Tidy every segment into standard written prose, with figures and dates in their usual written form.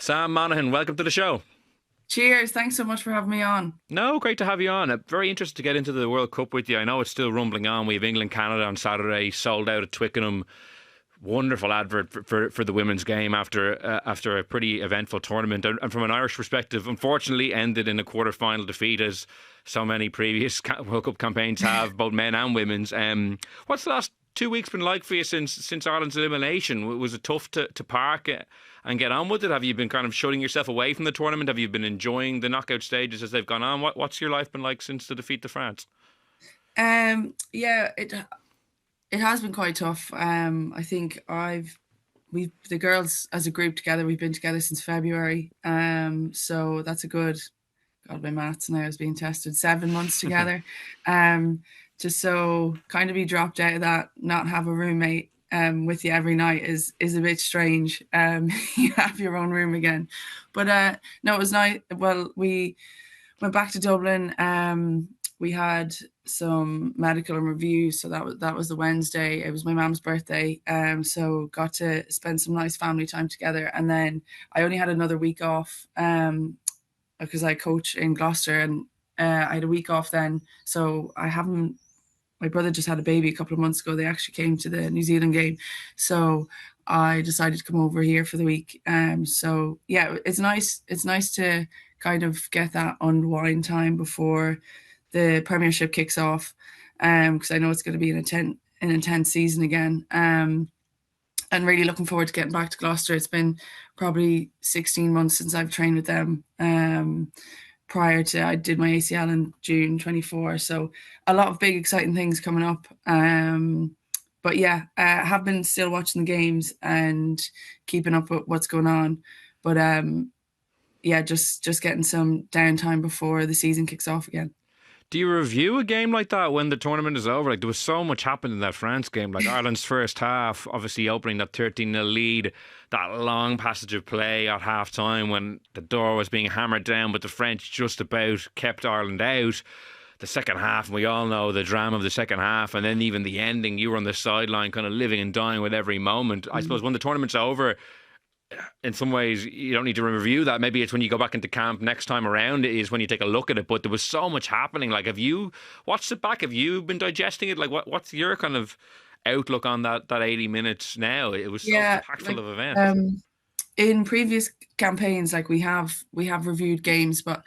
Sam Monaghan, welcome to the show. Cheers. Thanks so much for having me on. No, great to have you on. Very interested to get into the World Cup with you. I know it's still rumbling on. We have England Canada on Saturday, sold out at Twickenham. Wonderful advert for the women's game after a pretty eventful tournament. And from an Irish perspective, unfortunately ended in a quarter-final defeat, as so many previous World Cup campaigns have, both men and women's. What's the last 2 weeks been like for you since Ireland's elimination? Was it tough to park and get on with it? Have you been kind of shutting yourself away from the tournament? Have you been enjoying the knockout stages as they've gone on? What's your life been like since the defeat to France? Yeah, it has been quite tough. I think the girls as a group together, we've been together since February. So that's a good, God, my maths now is being tested, 7 months together. Just so kind of be dropped out of that, not have a roommate with you every night is a bit strange. You have your own room again. But no, it was nice. Well, we went back to Dublin. We had some medical and reviews, so that was the Wednesday. It was my mum's birthday, so got to spend some nice family time together. And then I only had another week off because I coach in Gloucester, and I had a week off then. So I haven't. My brother just had a baby a couple of months ago. They actually came to the New Zealand game, so I decided to come over here for the week. So yeah, it's nice. It's nice to kind of get that unwind time before the Premiership kicks off, because I know it's going to be an intense season again. And really looking forward to getting back to Gloucester. It's been probably 16 months since I've trained with them. Prior to, I did my ACL in June 24, so a lot of big exciting things coming up. But yeah, I have been still watching the games and keeping up with what's going on. But yeah, just getting some downtime before the season kicks off again. Do you review a game like that when the tournament is over? Like, there was so much happened in that France game. Like Ireland's first half, obviously opening that 13-0 lead, that long passage of play at half time when the door was being hammered down, but the French just about kept Ireland out. The second half, and we all know the drama of the second half, and then even the ending, you were on the sideline kind of living and dying with every moment. I suppose when the tournament's over, in some ways you don't need to review that. Maybe it's when you go back into camp next time around is when you take a look at it. But there was so much happening. Like, have you watched it back? Have you been digesting it? Like, what's your kind of outlook on that 80 minutes now? It was so impactful of events. In previous campaigns, like we have reviewed games, but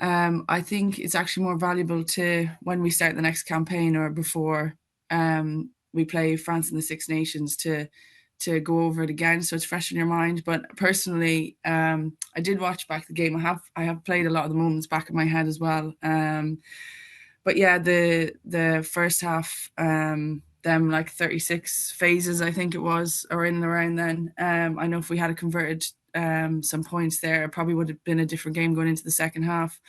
I think it's actually more valuable to, when we start the next campaign or before we play France in the Six Nations, to go over it again, so it's fresh in your mind. But personally, I did watch back the game. I have played a lot of the moments back in my head as well. But yeah, the first half, them like 36 phases, I think it was, or in and around then. I know if we had converted some points there, it probably would have been a different game going into the second half.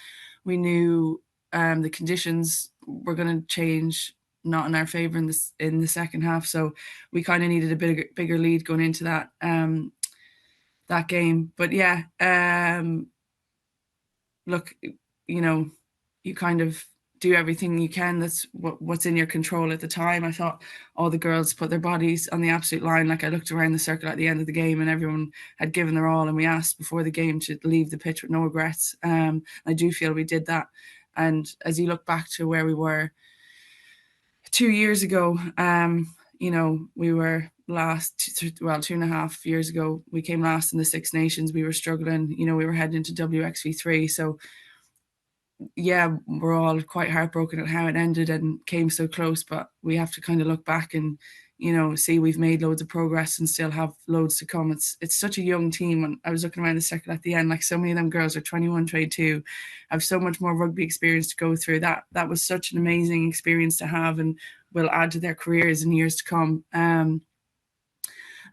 We knew the conditions were going to change, not in our favour in the second half, so we kind of needed a bigger lead going into that game. But yeah, look, you kind of do everything you can. That's what's in your control at the time. I thought all the girls put their bodies on the absolute line. Like, I looked around the circle at the end of the game and everyone had given their all, and we asked before the game to leave the pitch with no regrets. I do feel we did that. And as you look back to where we were 2 years ago, we were last, 2.5 years ago, we came last in the Six Nations. We were struggling, we were heading into WXV3. So yeah, we're all quite heartbroken at how it ended and came so close, but we have to kind of look back and, see we've made loads of progress and still have loads to come. It's such a young team. And I was looking around the circle at the end, like, so many of them girls are 21, 22, have so much more rugby experience to go through. That was such an amazing experience to have, and will add to their careers in years to come.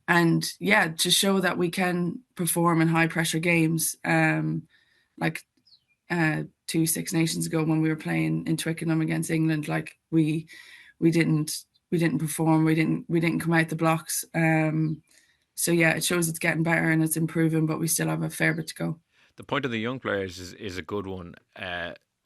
And yeah, to show that we can perform in high pressure games, like 2 Six Nations ago when we were playing in Twickenham against England, like we didn't perform, we didn't come out the blocks. So yeah, it shows it's getting better and it's improving, but we still have a fair bit to go. The point of the young players is a good one.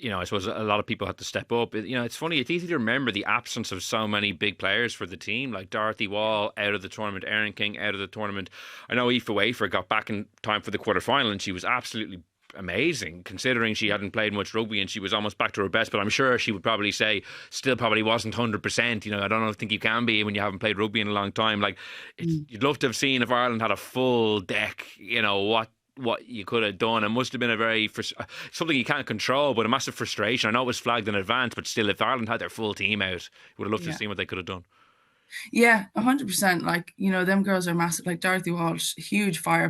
I suppose a lot of people had to step up. It's funny. It's easy to remember the absence of so many big players for the team, like Dorothy Wall out of the tournament, Erin King out of the tournament. I know Aoife Wafer got back in time for the quarter final, and she was absolutely amazing considering she hadn't played much rugby and she was almost back to her best. But I'm sure she would probably say still probably wasn't 100%. I don't think you can be when you haven't played rugby in a long time. Like Mm. you'd love to have seen if Ireland had a full deck. What you could have done. It must have been a something you can't control, but a massive frustration. I know it was flagged in advance, but still, if Ireland had their full team out, would have loved to have Yeah. seen what they could have done. Yeah, 100%. Like, them girls are massive. Like Dorothy Walsh, huge power.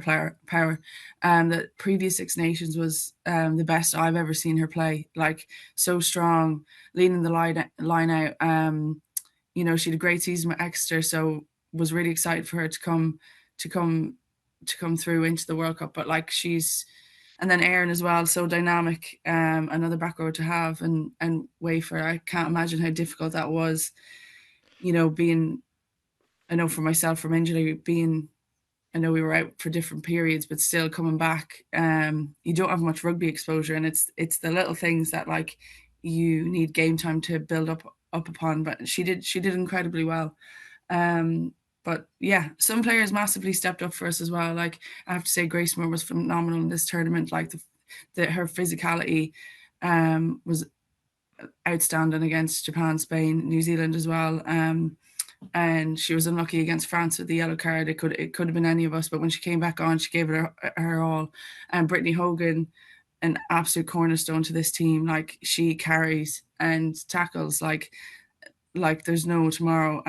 The previous Six Nations was the best I've ever seen her play. Like, so strong, leading the line out. She had a great season with Exeter, so was really excited for her to come to come through into the World Cup. But like and then Erin as well, so dynamic. Another back row to have, and Wafer. I can't imagine how difficult that was. Being, I know for myself from injury, I know we were out for different periods, but still coming back, you don't have much rugby exposure, and it's the little things that like you need game time to build up upon. But she did incredibly well. But yeah, some players massively stepped up for us as well. Like I have to say, Grace Moore was phenomenal in this tournament. Like her physicality was outstanding against Japan, Spain, New Zealand as well. And she was unlucky against France with the yellow card. It could have been any of us, but when she came back on, she gave it her all. And Brittany Hogan, an absolute cornerstone to this team. Like she carries and tackles like there's no tomorrow.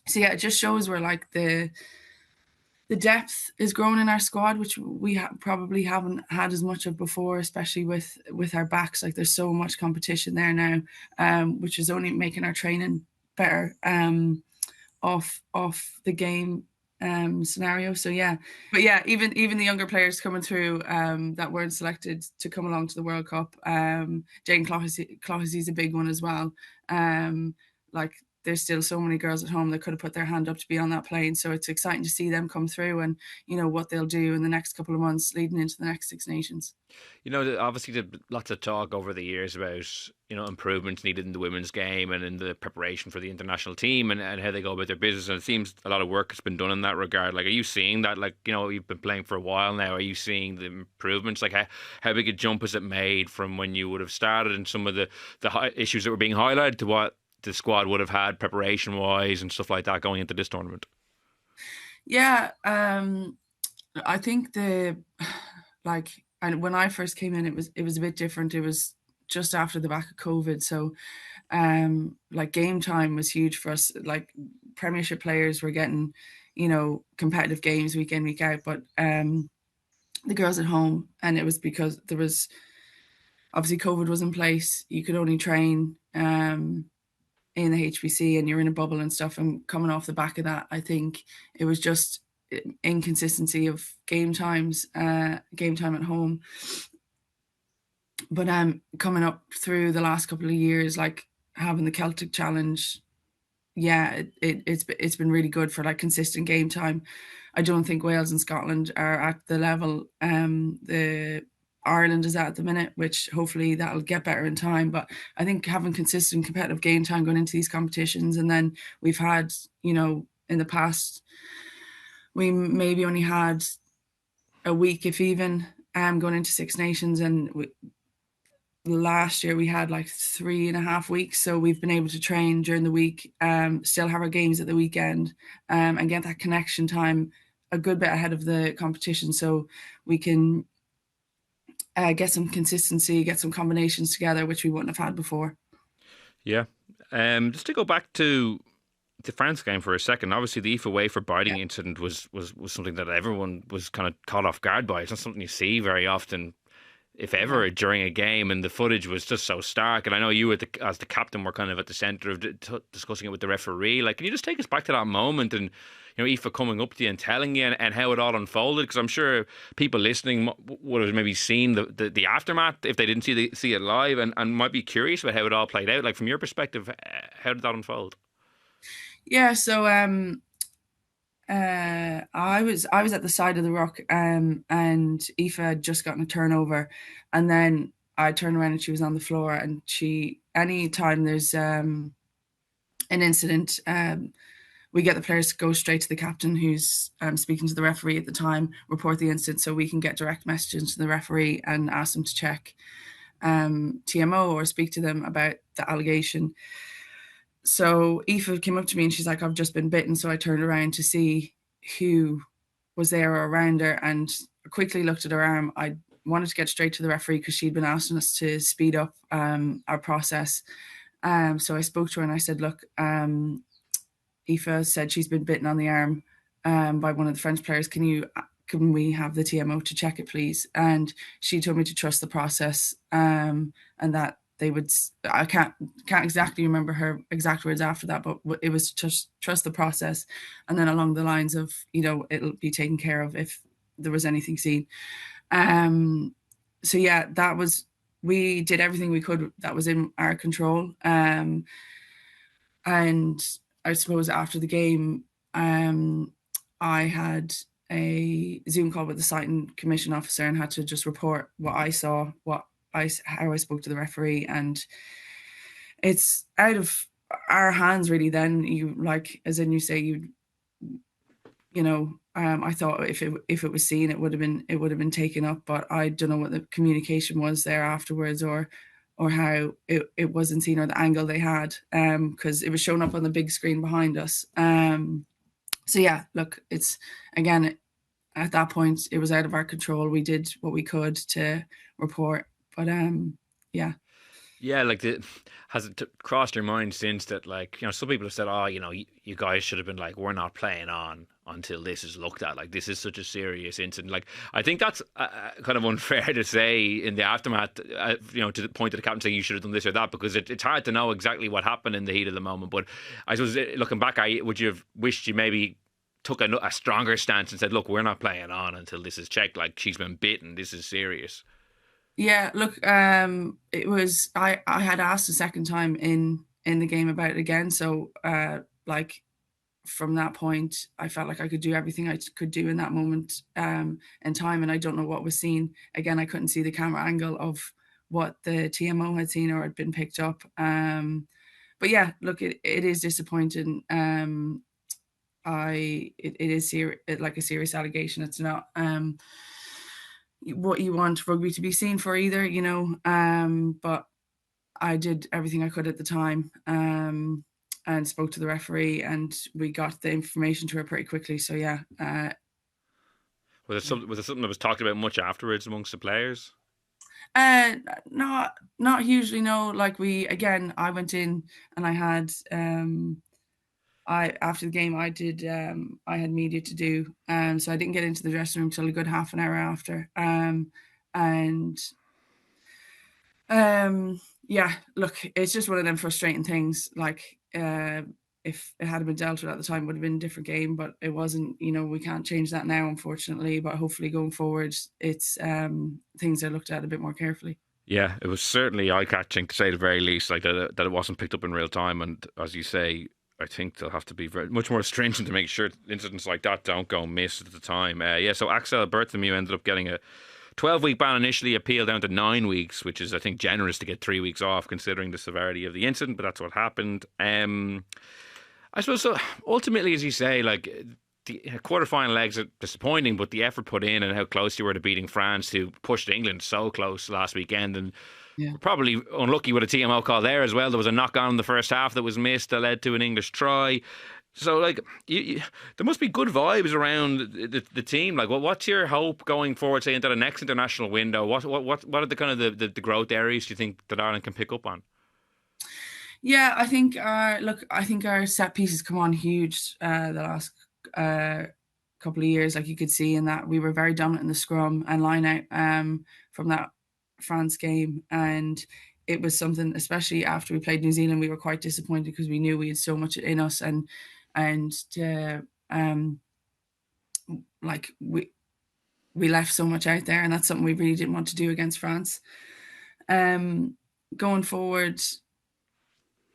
So yeah, it just shows where like the depth is growing in our squad, which we probably haven't had as much of before, especially with our backs. Like there's so much competition there now, which is only making our training better off the game scenario. So yeah, but yeah, even the younger players coming through that weren't selected to come along to the World Cup. Jane Clohessy is a big one as well. Like there's still so many girls at home that could have put their hand up to be on that plane. So it's exciting to see them come through and what they'll do in the next couple of months leading into the next Six Nations. Obviously, there's lots of talk over the years about, improvements needed in the women's game and in the preparation for the international team and how they go about their business. And it seems a lot of work has been done in that regard. Like, are you seeing that? Like, you've been playing for a while now. Are you seeing the improvements? Like, how big a jump has it made from when you would have started and some of the issues that were being highlighted to what the squad would have had preparation wise and stuff like that going into this tournament? Yeah, I think and when I first came in, it was a bit different. It was just after the back of COVID, so like game time was huge for us. Like Premiership players were getting, competitive games week in week out, but the girls at home, and it was because there was obviously COVID was in place. You could only train in the HBC, and you're in a bubble and stuff. And coming off the back of that, I think it was just inconsistency of game time at home. But coming up through the last couple of years, like having the Celtic Challenge, yeah, it's been really good for like consistent game time. I don't think Wales and Scotland are at the level the Ireland is at the minute, which hopefully that'll get better in time. But I think having consistent competitive game time going into these competitions, and then we've had, in the past, we maybe only had a week, if even, going into Six Nations, and last year we had like 3.5 weeks, so we've been able to train during the week, still have our games at the weekend, and get that connection time a good bit ahead of the competition, so we can get some consistency, get some combinations together, which we wouldn't have had before. Yeah. Just to go back to the France game for a second, obviously the Aoife Wafer biting Yeah, incident was something that everyone was kind of caught off guard by. It's not something you see very often, if yeah. ever, during a game, and the footage was just so stark. And I know you, as the captain, were kind of at the centre of discussing it with the referee. Like, can you just take us back to that moment and Aoife coming up to you and telling you and how it all unfolded? Because I'm sure people listening would have maybe seen the aftermath if they didn't see it live, and might be curious about how it all played out. Like from your perspective, how did that unfold? Yeah, so I was at the side of the ruck, and Aoife had just gotten a turnover, and then I turned around and she was on the floor. And any time there's an incident, we get the players to go straight to the captain who's speaking to the referee at the time, report the incident so we can get direct messages to the referee and ask them to check TMO or speak to them about the allegation. So Aoife came up to me and she's like, I've just been bitten. So I turned around to see who was there or around her and quickly looked at her arm. I wanted to get straight to the referee because she'd been asking us to speed up our process. So I spoke to her and I said, look, Aoife said she's been bitten on the arm by one of the French players. Can we have the TMO to check it, please? And she told me to trust the process and that they would. I can't exactly remember her exact words after that, but it was to trust the process, and then along the lines of, it'll be taken care of if there was anything seen. So yeah, we did everything we could that was in our control. And I suppose after the game, I had a Zoom call with the site and commission officer and had to just report what I saw, how I spoke to the referee, and it's out of our hands really. Then as in you say, I thought if it was seen, it would have been taken up, but I don't know what the communication was there afterwards, or how it wasn't seen, or the angle they had, because it was shown up on the big screen behind us. So yeah, look, it's again at that point it was out of our control. We did what we could to report, but yeah. Yeah, has it crossed your mind since that, some people have said, oh, you guys should have been like, we're not playing on until this is looked at. Like, this is such a serious incident. Like, I think that's kind of unfair to say in the aftermath, to point to the captain saying you should have done this or that, because it's hard to know exactly what happened in the heat of the moment. But I suppose looking back, would you have wished you maybe took a stronger stance and said, look, we're not playing on until this is checked. Like, she's been bitten. This is serious. Yeah, look, it was I had asked a second time in the game about it again. So from that point, I felt like I could do everything I could do in that moment in time, and I don't know what was seen. Again, I couldn't see the camera angle of what the TMO had seen or had been picked up. But yeah, look, it is disappointing. It is like a serious allegation. It's not what you want rugby to be seen for either, but I did everything I could at the time, and spoke to the referee, and we got the information to her pretty quickly. So yeah. Was it something that was talked about much afterwards amongst the players? Uh, not hugely. No. Like I went in and I had after the game I had media to do, so I didn't get into the dressing room till a good half an hour after, and yeah, look, it's just one of them frustrating things. Like if it had been dealt with at the time, it would have been a different game, but it wasn't. We can't change that now, unfortunately. But hopefully, going forward, it's things are looked at a bit more carefully. Yeah, it was certainly eye-catching, to say the very least, like that it wasn't picked up in real time. And as you say, I think they'll have to be much more stringent to make sure incidents like that don't go missed at the time. So Axel Bertholomew ended up getting a 12-week ban initially, appealed down to 9 weeks, which is, I think, generous to get 3 weeks off considering the severity of the incident, but that's what happened. I suppose, so ultimately, as you say, like, the quarterfinal legs are disappointing, but the effort put in and how close you were to beating France, who pushed England so close last weekend, and Yeah. probably unlucky with a TMO call there as well. There was a knock on in the first half that was missed that led to an English try. So, like, there must be good vibes around the team. Like, what's your hope going forward, say, into the next international window? What are the kind of the growth areas do you think that Ireland can pick up on? Yeah, I think our set pieces come on huge the last couple of years. Like you could see in that we were very dominant in the scrum and line out from that France game, and it was something, especially after we played New Zealand, we were quite disappointed because we knew we had so much in us, and like we left so much out there, and that's something we really didn't want to do against France. Going forward,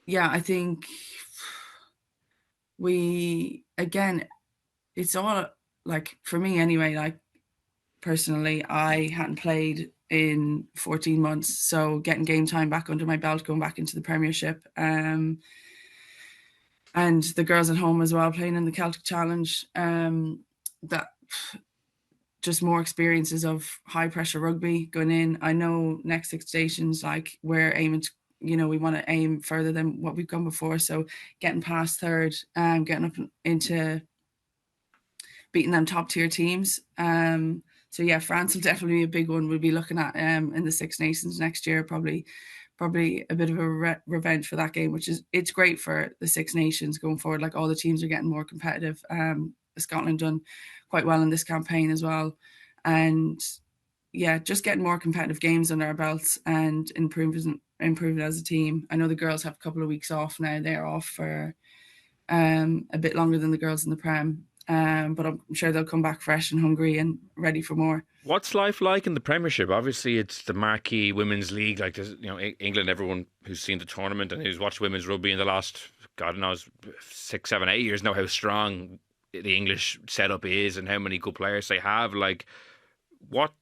yeah, I think we again, it's all like for me anyway. Like personally. I hadn't played in 14 months, so getting game time back under my belt, going back into the Premiership, and the girls at home as well playing in the Celtic Challenge. That just more experiences of high pressure rugby going in. I know next six stations, like we're aiming to, we want to aim further than what we've gone before. So getting past third, getting up into beating them top tier teams. So yeah, France will definitely be a big one. We'll be looking at in the Six Nations next year, probably a bit of a revenge for that game, which is it's great for the Six Nations going forward. Like all the teams are getting more competitive. Scotland done quite well in this campaign as well, and yeah, just getting more competitive games under our belts and improving as a team. I know the girls have a couple of weeks off now; they're off for a bit longer than the girls in the Prem. But I'm sure they'll come back fresh and hungry and ready for more. What's life like in the Premiership? Obviously, it's the marquee women's league. Like, England, everyone who's seen the tournament and who's watched women's rugby in the last, God knows, 6, 7, 8 years know how strong the English setup is and how many good players they have. Like, what's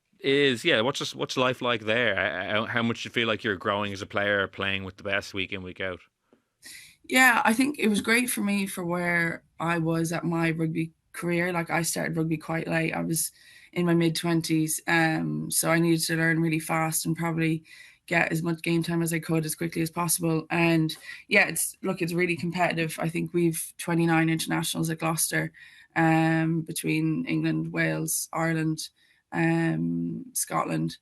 life like there? How much do you feel like you're growing as a player, playing with the best week in, week out? Yeah, I think it was great for me for where I was at my rugby career. Like I started rugby quite late. I was in my mid 20s, so I needed to learn really fast and probably get as much game time as I could as quickly as possible. And yeah, it's really competitive. I think we've 29 internationals at Gloucester, between England, Wales, Ireland, Scotland,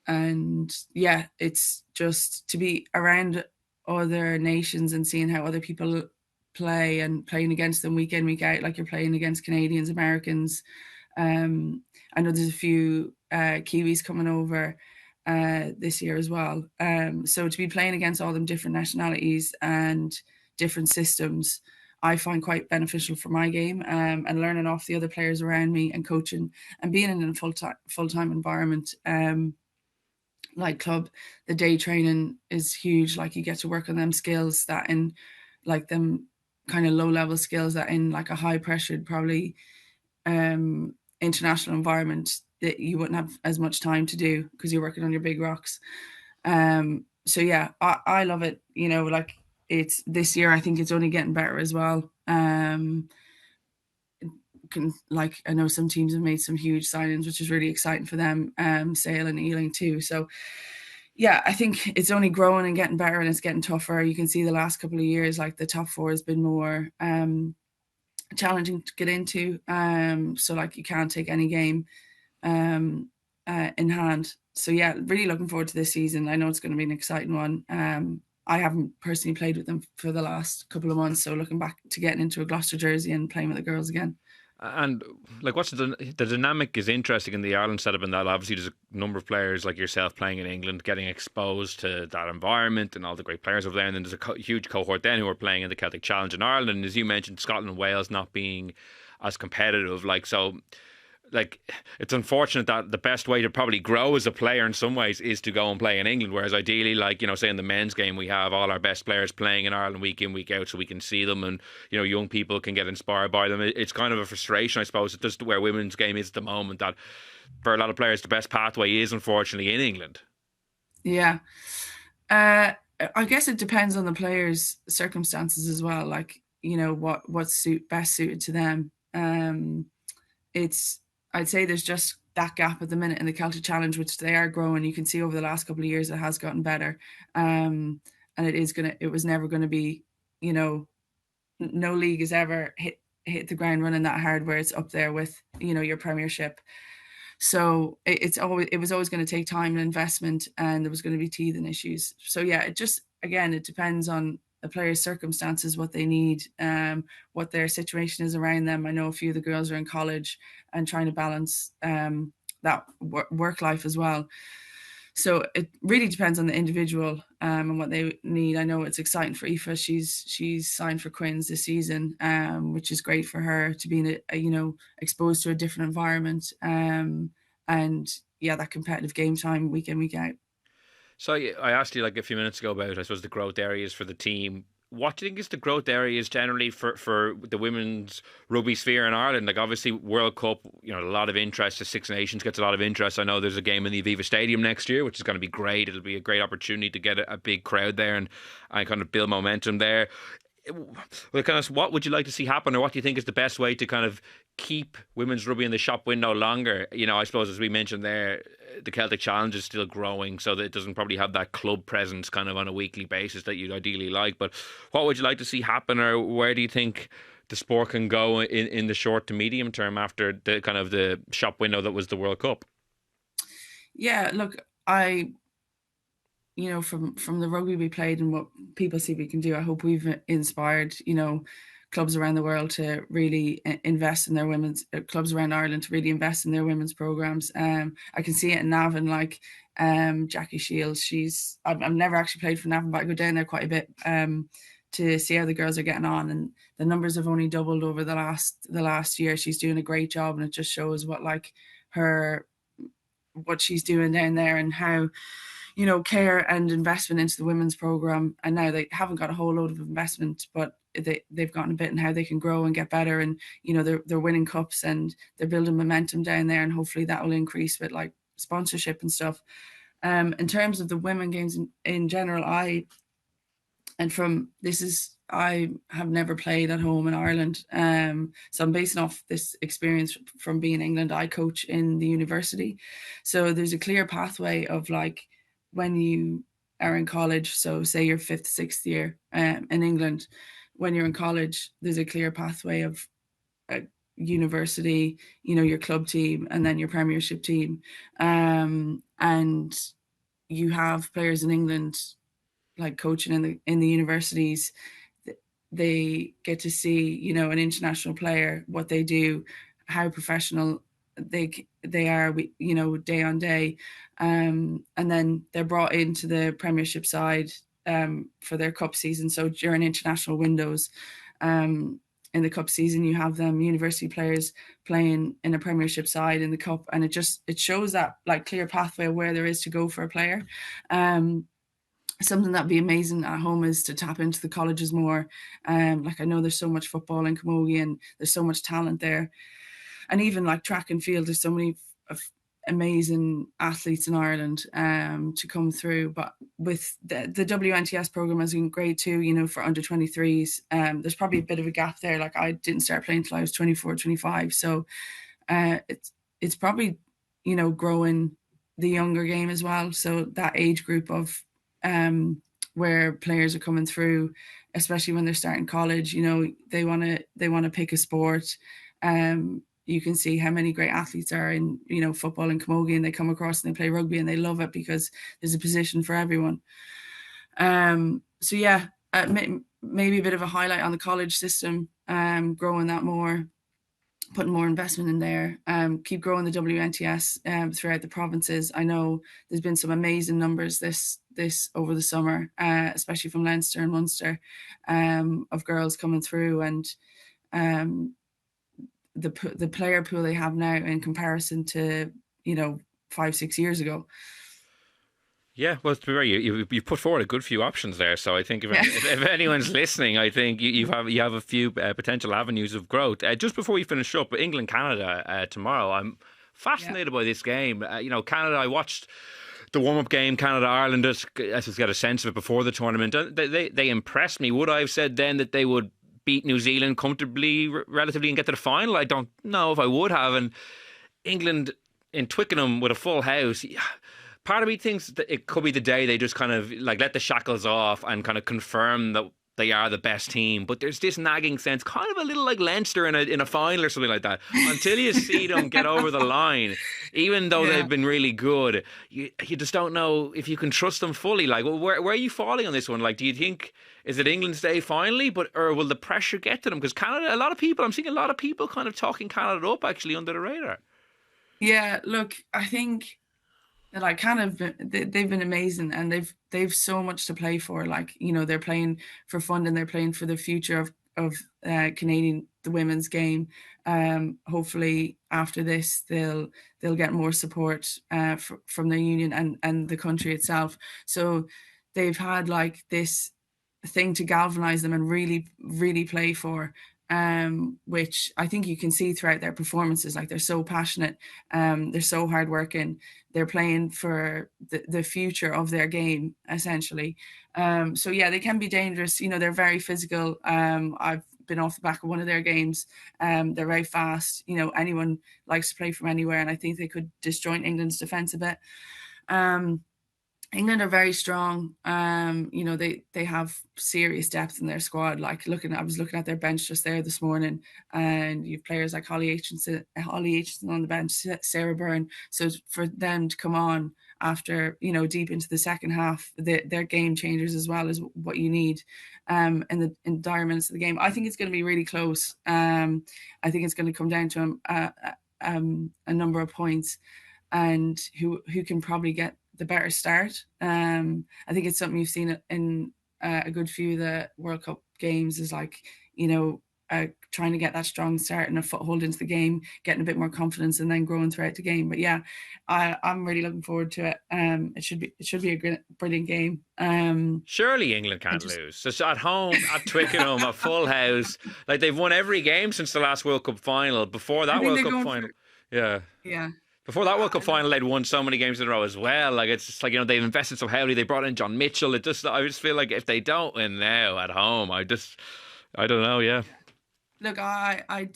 and yeah, it's just to be around other nations and seeing how other people play and playing against them week in, week out, like you're playing against Canadians, Americans. I know there's a few Kiwis coming over this year as well. So to be playing against all them different nationalities and different systems, I find quite beneficial for my game, and learning off the other players around me and coaching and being in a full time environment. Like club, the day training is huge. Like you get to work on them skills that in like them kind of low level skills that in like a high pressured probably international environment that you wouldn't have as much time to do because you're working on your big rocks. So yeah, I love it. Like it's this year I think it's only getting better as well. Like I know some teams have made some huge signings, which is really exciting for them. Sale and Ealing too. So yeah, I think it's only growing and getting better and it's getting tougher. You can see the last couple of years, like the top four has been more challenging to get into. So like you can't take any game in hand. So yeah, really looking forward to this season. I know it's going to be an exciting one. I haven't personally played with them for the last couple of months, so looking back to getting into a Gloucester jersey and playing with the girls again. And like, what's the dynamic is interesting in the Ireland setup in that obviously there's a number of players like yourself playing in England, getting exposed to that environment and all the great players over there. And then there's a huge cohort then who are playing in the Celtic Challenge in Ireland. And as you mentioned, Scotland and Wales not being as competitive. Like it's unfortunate that the best way to probably grow as a player in some ways is to go and play in England. Whereas ideally, like, say in the men's game, we have all our best players playing in Ireland week in, week out, so we can see them and, young people can get inspired by them. It's kind of a frustration, I suppose, just where women's game is at the moment, that for a lot of players, the best pathway is unfortunately in England. Yeah. I guess it depends on the players' circumstances as well. Like, what's best suited to them. It's I'd say there's just that gap at the minute in the Celtic Challenge, which they are growing. You can see over the last couple of years it has gotten better, and it was never gonna be, no league has ever hit the ground running that hard where it's up there with your Premiership. So it was always going to take time and investment, and there was going to be teething issues. So yeah, it depends on the player's circumstances, what they need, what their situation is around them. I know a few of the girls are in college and trying to balance that work life as well. So it really depends on the individual, and what they need. I know it's exciting for Aoife. She's signed for Quins this season, which is great for her to be in exposed to a different environment, and yeah, that competitive game time week in, week out. So I asked you like a few minutes ago about, I suppose, the growth areas for the team. what do you think is the growth areas generally for the women's rugby sphere in Ireland? Like obviously World Cup, a lot of interest. The Six Nations gets a lot of interest. I know there's a game in the Aviva Stadium next year, which is going to be great. It'll be a great opportunity to get a big crowd there and kind of build momentum there. Well, kind of, what would you like to see happen, or what do you think is the best way to kind of keep women's rugby in the shop window longer? I suppose as we mentioned there, the Celtic Challenge is still growing, so that it doesn't probably have that club presence kind of on a weekly basis that you'd ideally like. But what would you like to see happen, or where do you think the sport can go in the short to medium term after the kind of the shop window that was the World Cup? Yeah, look, from the rugby we played and what people see we can do, I hope we've inspired, clubs around the world to really invest in their women's clubs around Ireland to really invest in their women's programs. I can see it in Navan, like Jackie Shields. I've never actually played for Navan, but I go down there quite a bit to see how the girls are getting on, and the numbers have only doubled over the last year. She's doing a great job, and it just shows what she's doing down there and how care and investment into the women's program. And now they haven't got a whole load of investment, but they've gotten a bit in how they can grow and get better. And they're winning cups and they're building momentum down there, and hopefully that will increase with like sponsorship and stuff. In terms of the women games in general, I have never played at home in Ireland. So I'm basing off this experience from being in England. I coach in the university. So there's a clear pathway of like when you are in college. So say your fifth, sixth year in England, when you're in college, there's a clear pathway of university, your club team, and then your Premiership team. And you have players in England like coaching in the universities. They get to see an international player, what they do, how professional they are, day on day, and then they're brought into the Premiership side for their cup season. So during international windows, in the cup season, you have them university players playing in a Premiership side in the cup, and it shows that like clear pathway where there is to go for a player. Something that'd be amazing at home is to tap into the colleges more. Like I know there's so much football in Camogie and there's so much talent there, and even like track and field, there's so many amazing athletes in Ireland to come through. But with the WNTS program has been great too, for under 23s. There's probably a bit of a gap there. Like I didn't start playing until I was 24, 25. So it's probably, growing the younger game as well. So that age group of where players are coming through, especially when they're starting college, they want to pick a sport. You can see how many great athletes are in, football and camogie, and they come across and they play rugby and they love it because there's a position for everyone. So yeah, maybe a bit of a highlight on the college system, growing that more, putting more investment in there, keep growing the WNTS throughout the provinces. I know there's been some amazing numbers this over the summer, especially from Leinster and Munster, of girls coming through, and the player pool they have now in comparison to 5-6 years ago. Yeah, well, to be fair, you put forward a good few options there. So I think if anyone's listening, I think you have a few potential avenues of growth. Just before we finish up, England Canada tomorrow. I'm fascinated by this game. Canada. I watched the warm up game, Canada Ireland. Just get a sense of it before the tournament. They impressed me. Would I have said then that they would beat New Zealand comfortably, relatively, and get to the final? I don't know if I would have. And England in Twickenham with a full house. Part of me thinks that it could be the day they just kind of like let the shackles off and kind of confirm that they are the best team. But there's this nagging sense, kind of a little like Leinster in a final or something like that. Until you see them get over the line, even though they've been really good, you just don't know if you can trust them fully. Like, well, where are you falling on this one? Like, do you think, is it England's day finally, or will the pressure get to them? Because Canada, I'm seeing a lot of people kind of talking Canada up actually under the radar. Yeah, look, I think like kind of they've been amazing, and they've so much to play for. Like they're playing for fun and they're playing for the future of Canadian the women's game. Hopefully after this they'll get more support from their union and the country itself. So they've had like this thing to galvanize them and really, really play for. Which I think you can see throughout their performances. Like, they're so passionate, they're so hardworking, they're playing for the future of their game, essentially. So yeah, they can be dangerous. They're very physical. I've been off the back of one of their games. They're very fast. Anyone likes to play from anywhere, and I think they could disjoint England's defence a bit. England are very strong. They have serious depth in their squad. Like, I was looking at their bench just there this morning, and you have players like Holly Aitchison on the bench, Sarah Byrne. So for them to come on after deep into the second half, they're game changers as well, is what you need. In dire minutes of the game, I think it's going to be really close. I think it's going to come down to a number of points, and who can probably get the better start. I think it's something you've seen in a good few of the World Cup games, is like, trying to get that strong start and a foothold into the game, getting a bit more confidence, and then growing throughout the game. But yeah, I'm really looking forward to it. It should be a brilliant game. Surely England can't lose. It's at home at Twickenham, a full house. Like, they've won every game since the last World Cup final. Before that World Cup final, yeah. Before that World Cup final, they'd won so many games in a row as well. Like, it's just like, they've invested so heavily. They brought in John Mitchell. I just feel like if they don't win now at home, I don't know. Yeah. Look, I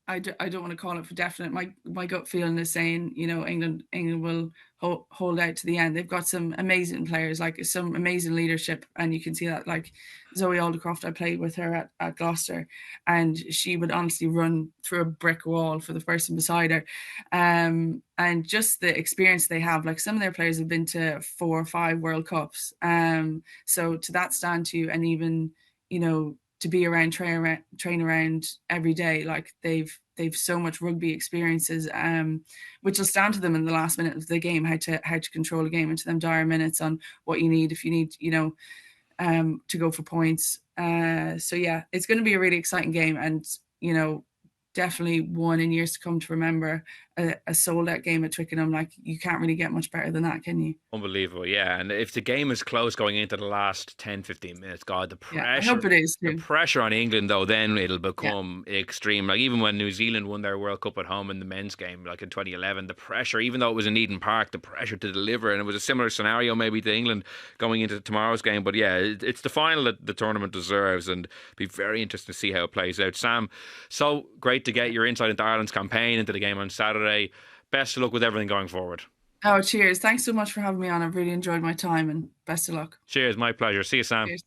don't want to call it for definite. My gut feeling is saying, England will hold out to the end. They've got some amazing players, like some amazing leadership, and you can see that. Like Zoe Aldercroft, I played with her at Gloucester, and she would honestly run through a brick wall for the person beside her. And just the experience they have, like, some of their players have been to 4 or 5 World Cups. So to that stand to, and even, to be around, train around every day, like they've so much rugby experiences, which will stand to them in the last minute of the game, how to control a game into them dire minutes, on what you need if you need, to go for points. So yeah, it's going to be a really exciting game, and definitely one in years to come to remember. A sold out game at Twickenham, like, you can't really get much better than that, can you? Unbelievable, yeah. And if the game is close going into the last 10, 15 minutes, God, the pressure. Yeah, I hope it is too. The pressure on England, though, then it'll become extreme. Like, even when New Zealand won their World Cup at home in the men's game, like in 2011, the pressure, even though it was in Eden Park, the pressure to deliver, and it was a similar scenario maybe to England going into tomorrow's game. But yeah, it's the final that the tournament deserves, and be very interesting to see how it plays out. Sam, so great to get your insight into Ireland's campaign, into the game on Saturday. Best of luck with everything going forward. Oh, cheers. Thanks so much for having me on. I've really enjoyed my time, and best of luck. Cheers. My pleasure. See you, Sam. Cheers.